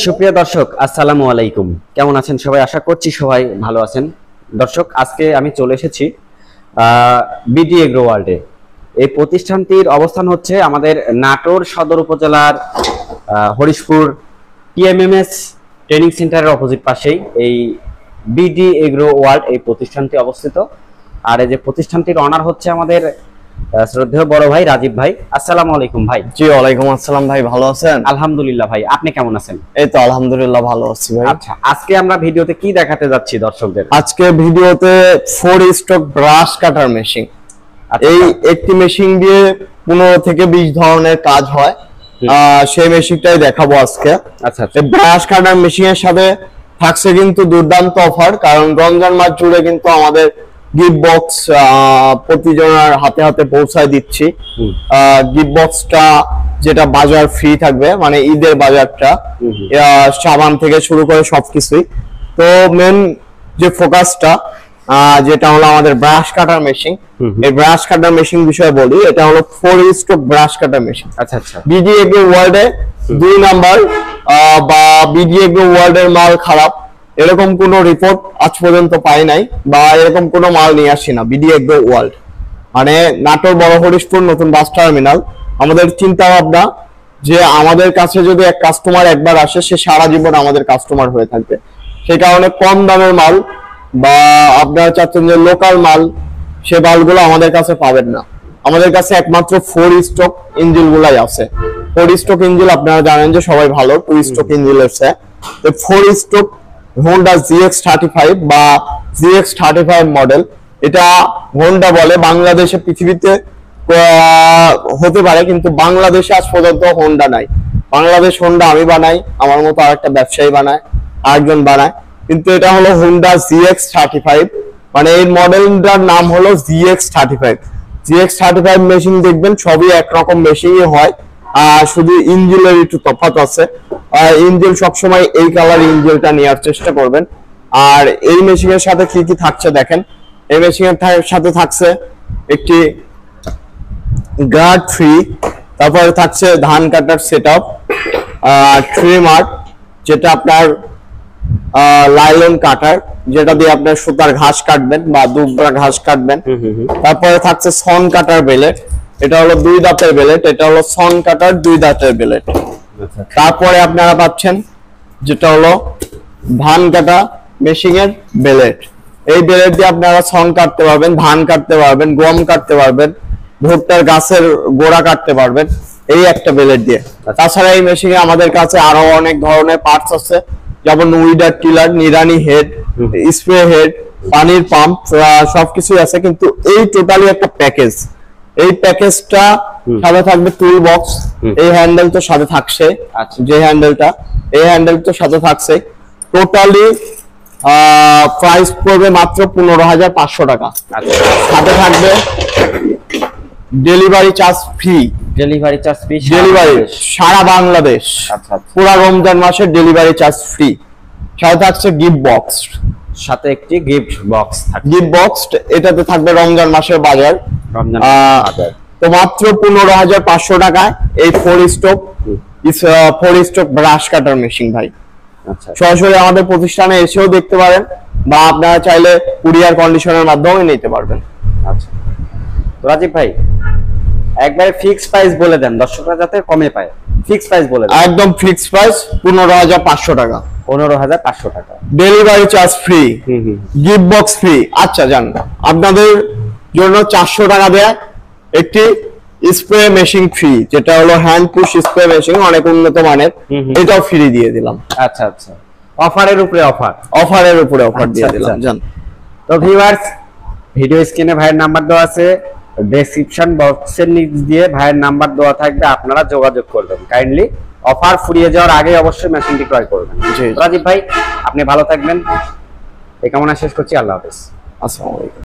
সুপ্রিয় দর্শক, আসসালামু আলাইকুম। কেমন আছেন সবাই? আশা করছি সবাই ভালো আছেন। দর্শক, আজকে আমি চলে এসেছি বিডি এগ্রো ওয়ার্ল্ডে। এই প্রতিষ্ঠানটির অবস্থান হচ্ছে আমাদের নাটোর সদর উপজেলার হরিশপুর টিএমএমএস ট্রেনিং সেন্টারের অপোজিট পাশেই এই বিডি এগ্রো ওয়ার্ল্ড এই প্রতিষ্ঠানটি অবস্থিত। আর এই যে প্রতিষ্ঠানটির অনার হচ্ছে আমাদের শ্রদ্ধেয় বড় ভাই রাজীব ভাই। আসসালামু আলাইকুম ভাই। জি, ওয়ালাইকুম আসসালাম ভাই, ভালো আছেন? আলহামদুলিল্লাহ ভাই, আপনি কেমন আছেন? এই তো আলহামদুলিল্লাহ ভালো আছি ভাই। আচ্ছা, আজকে আমরা ভিডিওতে কি দেখাতে যাচ্ছি দর্শকদের? আজকে ভিডিওতে 4 স্ট্রোক ব্রাশ কাটার মেশিন। এই একটি মেশিন দিয়ে 15 থেকে 20 ধরনের কাজ হয়, সেই মেশিনটাই দেখাবো আজকে। আচ্ছা, এই ব্রাশ কাটার মেশিনের সাথে থাকছে কিন্তু দুর্দান্ত অফার, কারণ রমজান মাস জুড়ে কিন্তু আমাদের গিফট বক্স প্রতিজনের হাতে হাতে পৌঁছায় দিচ্ছি। গিফট বক্সটা যেটা বাজার ফ্রি থাকবে, মানে ঈদের বাজারটা, সাবান থেকে শুরু করে সবকিছুই। তো মেন যে ফোকাসটা যেটা হলো আমাদের ব্রাশ কাটার মেশিন। এই ব্রাশ কাটার মেশিন বিষয়ে বলি, এটা হলো 4 স্ট্রোক ব্রাশ কাটার মেশিন। আচ্ছা আচ্ছা, বিডি এগ্রো ওয়ার্ল্ডে 2 নাম্বার বা বিডি এগ্রো ওয়ার্ল্ডের মাল খারাপ এরকম কোনো রিপোর্ট আজ পর্যন্ত পাই নাই, বা এরকম কোনো মাল নিয়ে আসি না। বিডি এগ্রো ওয়ার্ল্ড মানে নাটোর বড় হরিশপুর নতুন বাস টার্মিনাল। আমাদের চিন্তা ভাবনা যে আমাদের কাছে যদি এক কাস্টমার একবার আসে, সে সারা জীবন আমাদের কাস্টমার হয়ে থাকবে। সেই কারণে কম দামের মাল বা আপনারা চাচ্ছেন যে লোকাল মাল, সে মালগুলো আমাদের কাছে পাবেন না। আমাদের কাছে একমাত্র 4 স্ট্রোক ইঞ্জিন গুলাই আছে। 4 স্ট্রোক ইঞ্জিন আপনারা জানেন যে সবাই ভালো 2 স্ট্রোক ইঞ্জিন এসছে। 4 স্ট্রোক হোন্ডা GX35 বা GX35 মডেল, এটা হোন্ডা বলে। বাংলাদেশে পৃথিবীতে হতে পারে, কিন্তু বাংলাদেশে আজ পর্যন্ত হোন্ডা নাই। বাংলাদেশ হোন্ডা আমি বানাই, আমার মতো আরেকটা ব্যবসায়ী বানায়, আরেকজন বানায়, কিন্তু এটা হলো হোন্ডা GX35। মানে এই মডেলটার নাম হলো GX35। GX35 মেশিন দেখবেন সবই একরকম মেশিনই হয়, শুধু ইঞ্জিনের একটু তফাৎ আছে। ইঞ্জিন সবসময় এই কালার ইঞ্জিনটা নেওয়ার চেষ্টা করবেন। আর এই মেশিনের সাথে কি কি থাকছে দেখেন। এই মেশিনের সাথে থাকছে একটি গার্ড ফ্রি, তারপরে থাকছে ধান কাটার সেটআপ, ট্রিমার যেটা আপনার লাইলন কাটার, যেটা দিয়ে আপনার সুতার ঘাস কাটবেন বা দুবরা ঘাস কাটবেন। তারপরে থাকছে সন কাটার বেলেট, এটা হলো 2 দাঁতের বেলেট, এটা হলো সন কাটার 2 দাঁতের বেলেট। তারপরে আপনারা পাচ্ছেন যেটা হলো ধান কাটা মেশিনের বেলেট। এই বেলেট দিয়ে আপনারা সন কাটতে পারবেন, ধান কাটতে পারবেন, গম কাটতে পারবেন, ভুট্টার গাছের গোড়া কাটতে পারবেন এই একটা বেলেট দিয়ে। তাছাড়া এই মেশিনে আমাদের কাছে আরো অনেক ধরনের পার্টস আছে, যেমন উইডার টিলার, নিড়ানি হেড, স্প্রে হেড, পানির পাম্প, সবকিছু আছে। কিন্তু এই টোটালি একটা প্যাকেজ। এই প্যাকেজটা সাথে থাকবে টুল বক্স, এই হ্যান্ডেল তো সাথে থাকছে, যে হ্যান্ডেলটা, এই হ্যান্ডেল তো সাথে থাকছে। টোটালি প্রাইস পড়বে মাত্র 15,500 টাকা। সাথে থাকবে delivery charge free. Delivery charge free, delivery সারা বাংলাদেশ। আচ্ছা, পুরো রমজান মাসের ডেলিভারি চার্জ ফ্রি। সাথে থাকছে গিফট বক্স, সাথে একটি গিফট বক্স থাকবে। গিফট বক্স এটাতে থাকবে রমজান মাসের বাজার। রমজান তো মাত্র 15,500 টাকায় এই 4 স্ট্রোক ব্রাশ কাটার মেশিন ভাই। আচ্ছা, সরাসরি আমাদের প্রতিষ্ঠানে এসেও দেখতে পারেন, বা আপনারা চাইলে কুরিয়ার কন্ডিশনের মাধ্যমে নিতে পারবেন। আচ্ছা, তো রাজীব ভাই একবারে ফিক্স প্রাইস বলে দেন, দর্শকরা যাতে কমে পায়। ফিক্স প্রাইস বলে দেন। একদম ফিক্স প্রাইস 15,500 টাকা। 15,500 টাকা। Delivery charge free, gift box free. আচ্ছা, জান আপনাদের জন্য 400 টাকা দেয়া একটি স্প্রে মেশিন ফ্রি, যেটা হলো হ্যান্ড পুশ স্প্রে মেশিন, অনেক উন্নত মানের, এটাও ফ্রি দিয়ে দিলাম। আচ্ছা আচ্ছা, অফারের উপরে অফার, অফারের উপরে অফার দিয়ে দিলাম। জান তো ভিউয়ার্স, ভিডিও স্ক্রিনে ভাইয়ের নাম্বার দেওয়া আছে, ডেসক্রিপশন বক্সের নিচ দিয়ে ভাইয়ের নাম্বার দেওয়া থাকবে, আপনারা যোগাযোগ করবেন। কাইন্ডলি অফার ফুরিয়ে যাওয়ার আগে অবশ্যই মেশিনটি ক্রয় করবেন। রাজীব ভাই, আপনি ভালো থাকবেন, এই কামনা শেষ করছি। আল্লাহ হাফেজ। আসসালামু আলাইকুম।